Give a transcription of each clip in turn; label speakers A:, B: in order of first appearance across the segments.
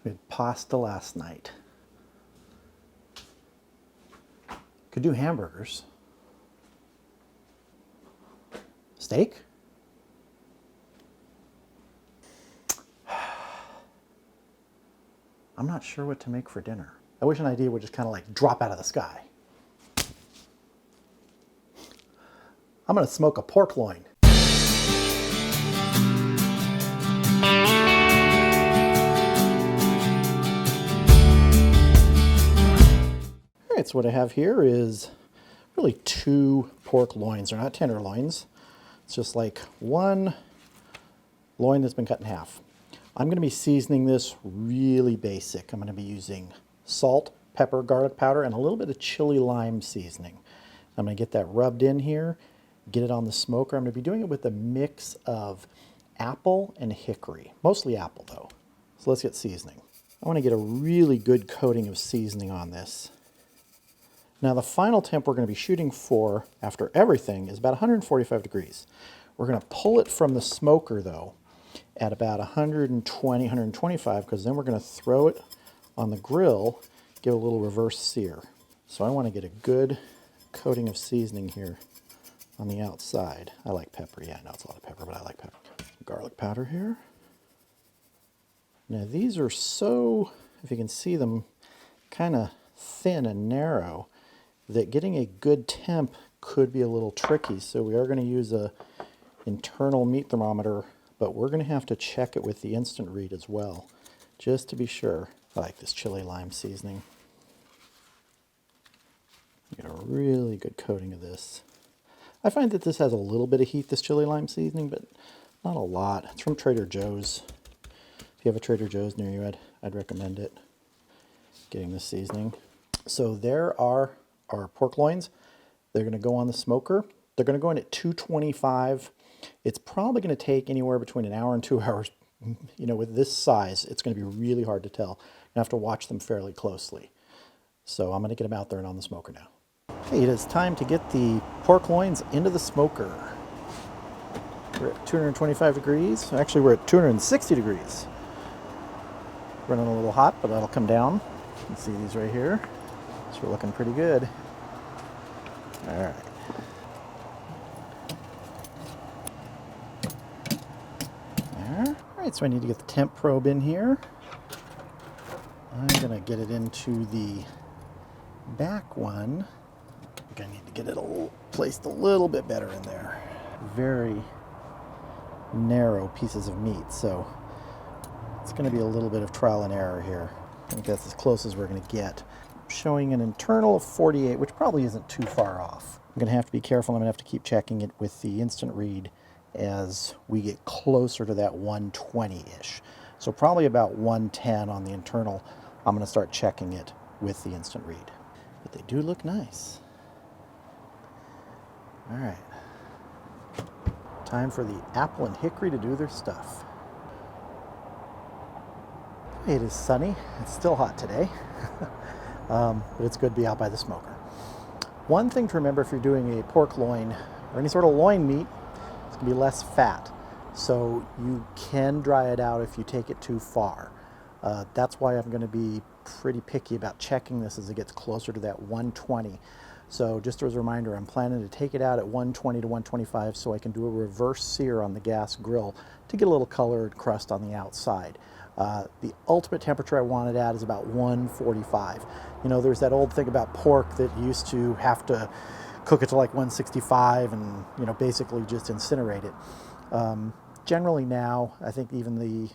A: We had pasta last night. Could do hamburgers. Steak? I'm not sure what to make for dinner. I wish an idea would just kind of like drop out of the sky. I'm gonna smoke a pork loin. All right, so what I have here is really 2 pork loins. They're not tenderloins. It's just like 1 loin that's been cut in half. I'm going to be seasoning this really basic. I'm going to be using salt, pepper, garlic powder, and a little bit of chili lime seasoning. I'm going to get that rubbed in here, get it on the smoker. I'm going to be doing it with a mix of apple and hickory, mostly apple though. So let's get seasoning. I want to get a really good coating of seasoning on this. Now the final temp we're going to be shooting for after everything is about 145 degrees. We're going to pull it from the smoker though at about 120, 125, because then we're going to throw it on the grill, give it a little reverse sear. So I want to get a good coating of seasoning here on the outside. I like pepper. Yeah, I know it's a lot of pepper, but I like pepper. Garlic powder here. Now these are so, if you can see them, kind of thin and narrow, that getting a good temp could be a little tricky. So we are going to use a internal meat thermometer, but we're going to have to check it with the instant read as well, just to be sure. I like this chili lime seasoning. Get a really good coating of this. I find that this has a little bit of heat, this chili lime seasoning, but not a lot. It's from Trader Joe's. If you have a Trader Joe's near you, I'd recommend it. Getting this seasoning. So there are our pork loins. They're going to go on the smoker. They're going to go in at 225. It's probably going to take anywhere between an hour and 2 hours. You know, with this size, it's going to be really hard to tell. You have to watch them fairly closely. So I'm going to get them out there and on the smoker now. Okay, it is time to get the pork loins into the smoker. We're at 225 degrees. Actually, we're at 260 degrees. Running a little hot, but that'll come down. You can see these right here. So we're looking pretty good. All right. There. All right, so I need to get the temp probe in here. I'm gonna get it into the back one. I think I need to get it placed a little bit better in there. Very narrow pieces of meat, so it's gonna be a little bit of trial and error here. I think that's as close as we're gonna get. Showing an internal of 48, which probably isn't too far off. I'm gonna have to be careful. I'm gonna have to keep checking it with the instant read as we get closer to that 120-ish. So probably about 110 on the internal. I'm gonna start checking it with the instant read. But they do look nice. All right. Time for the apple and hickory to do their stuff. It is sunny. It's still hot today. But it's good to be out by the smoker. One thing to remember if you're doing a pork loin or any sort of loin meat, it's going to be less fat. So you can dry it out if you take it too far. That's why I'm going to be pretty picky about checking this as it gets closer to that 120. So just as a reminder, I'm planning to take it out at 120 to 125 so I can do a reverse sear on the gas grill to get a little colored crust on the outside. The ultimate temperature I want it at is about 145. You know, there's that old thing about pork that you used to have to cook it to like 165 and, you know, basically just incinerate it. Generally now, I think even the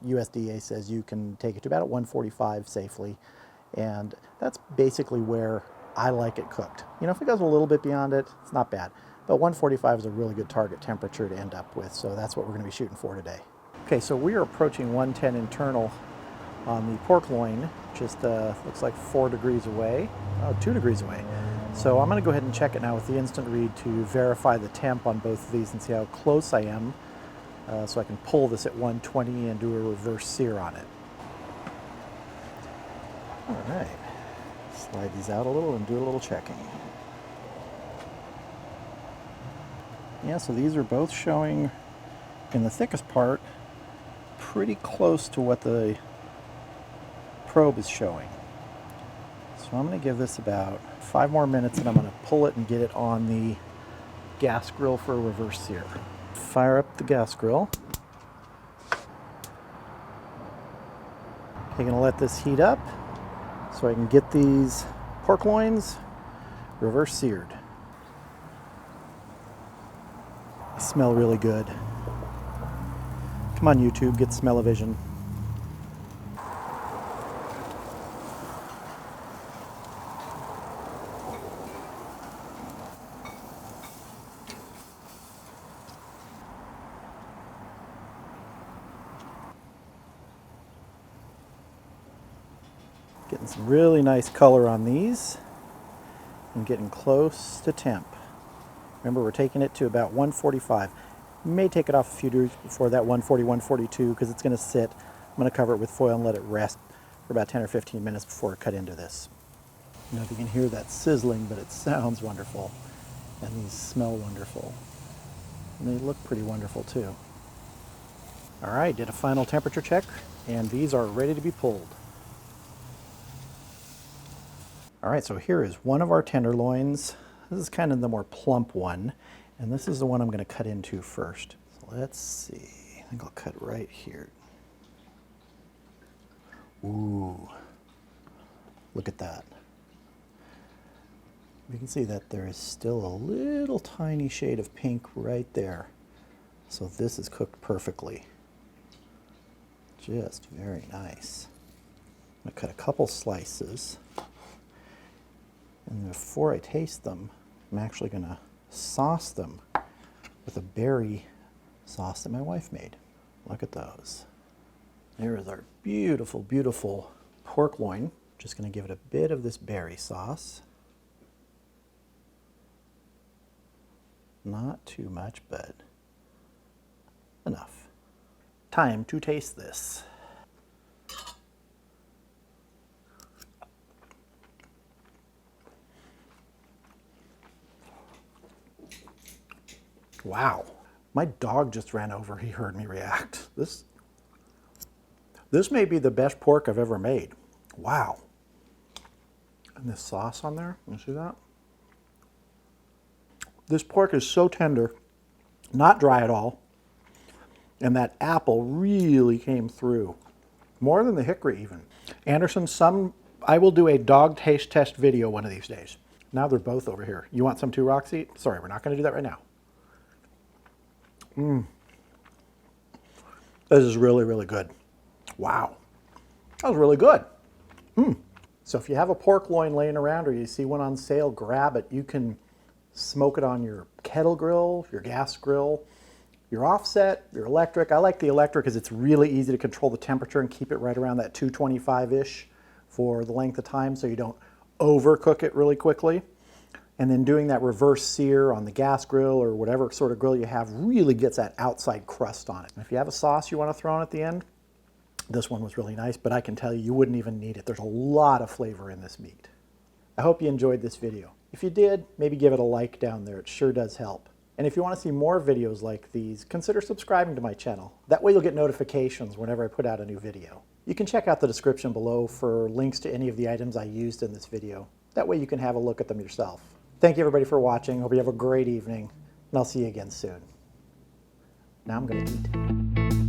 A: USDA says you can take it to about 145 safely, and that's basically where I like it cooked. You know, if it goes a little bit beyond it, it's not bad, but 145 is a really good target temperature to end up with, so that's what we're going to be shooting for today. Okay, so we are approaching 110 internal on the pork loin, just looks like 4 degrees away, 2 degrees away. So I'm going to go ahead and check it now with the instant read to verify the temp on both of these and see how close I am, so I can pull this at 120 and do a reverse sear on it. All right, slide these out a little and do a little checking. Yeah, so these are both showing in the thickest part pretty close to what the probe is showing. So I'm going to give this about 5 more minutes and I'm going to pull it and get it on the gas grill for a reverse sear. Fire up the gas grill. I'm going to let this heat up so I can get these pork loins reverse seared. They smell really good. Come on YouTube, get smell-o-vision. Getting some really nice color on these and getting close to temp. Remember, we're taking it to about 145. May take it off a few degrees before that 140, 142 because it's going to sit. I'm going to cover it with foil and let it rest for about 10 or 15 minutes before I cut into this. I don't know if you can hear that sizzling, but it sounds wonderful. And these smell wonderful. And they look pretty wonderful too. All right, did a final temperature check, and these are ready to be pulled. All right, so here is one of our tenderloins. This is kind of the more plump one, and this is the one I'm going to cut into first. So let's see. I think I'll cut right here. Ooh, look at that. You can see that there is still a little tiny shade of pink right there. So this is cooked perfectly. Just very nice. I'm going to cut a couple slices. And before I taste them, I'm actually going to sauce them with a berry sauce that my wife made. Look at those. There is our beautiful, beautiful pork loin. Just going to give it a bit of this berry sauce. Not too much, but enough. Time to taste this. Wow, my dog just ran over. He heard me react. This may be the best pork I've ever made. Wow. And this sauce on there, you see that? This pork is so tender, not dry at all. And that apple really came through. More than the hickory even. Anderson, I will do a dog taste test video one of these days. Now they're both over here. You want some too, Roxy? Sorry, we're not going to do that right now. This is really, really good. Wow. That was really good. So if you have a pork loin laying around or you see one on sale, grab it. You can smoke it on your kettle grill, your gas grill, your offset, your electric. I like the electric because it's really easy to control the temperature and keep it right around that 225-ish for the length of time so you don't overcook it really quickly. And then doing that reverse sear on the gas grill or whatever sort of grill you have really gets that outside crust on it. And if you have a sauce you want to throw on at the end, this one was really nice, but I can tell you, you wouldn't even need it. There's a lot of flavor in this meat. I hope you enjoyed this video. If you did, maybe give it a like down there. It sure does help. And if you want to see more videos like these, consider subscribing to my channel. That way you'll get notifications whenever I put out a new video. You can check out the description below for links to any of the items I used in this video. That way you can have a look at them yourself. Thank you everybody for watching. Hope you have a great evening, and I'll see you again soon. Now I'm going to eat.